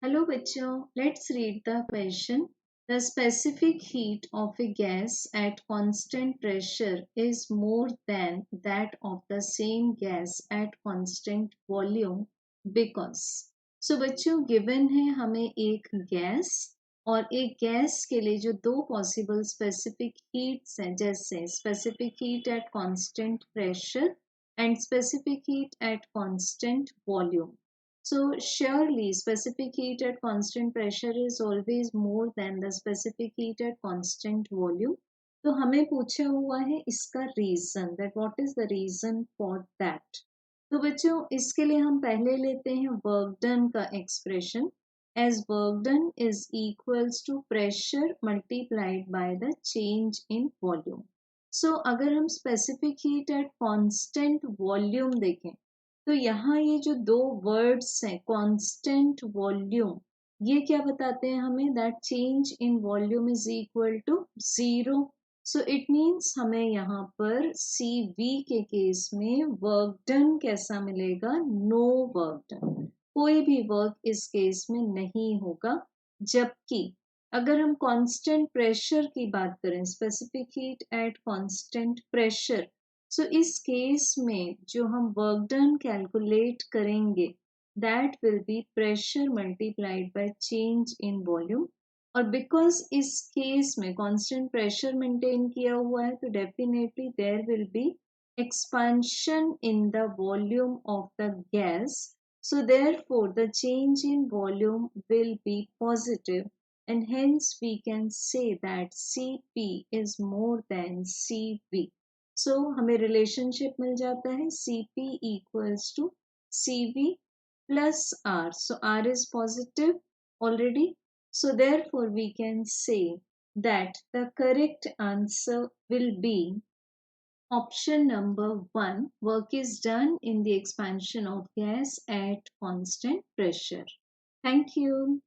Hello bachcho, let's read the question. The specific heat of a gas at constant pressure is more than that of the same gas at constant volume because. So बच्चों given है हमें एक gas और एक gas के लिए जो दो पॉसिबल स्पेसिफिक हीट्स हैं जैसे specific heat at constant pressure and specific heat at constant volume. So surely specific heat at constant pressure is always more than the specific heat at constant volume. तो हमें पूछा हुआ है इसका reason that what is the reason for that. तो बच्चों इसके लिए हम पहले लेते हैं वर्क डन का expression as work done is equals to pressure multiplied by the change in volume. So अगर हम specific heat at constant volume देखें तो यहाँ ये जो दो वर्ड्स हैं कांस्टेंट वॉल्यूम ये क्या बताते हैं हमें that change in volume is equal to zero. So it means हमें यहाँ पर सी वी के केस में वर्क डन कैसा मिलेगा नो वर्क डन. कोई भी वर्क इस केस में नहीं होगा. जबकि अगर हम कांस्टेंट प्रेशर की बात करें specific heat at constant pressure so इस केस में जो हम वर्क डन कैलकुलेट करेंगे that will be pressure multiplied by change in volume. और बिकॉज इस केस में कांस्टेंट प्रेशर मेंटेन किया हुआ है तो definitely there will be expansion in the volume of the gas. So therefore the change in volume will be positive and hence we can say that Cp is more than Cv. So हमें relationship मिल जाता है Cp equals to Cv plus R. So R is positive already. So therefore we can say that the correct answer will be option number 1. Work is done in the expansion of gas at constant pressure. Thank you.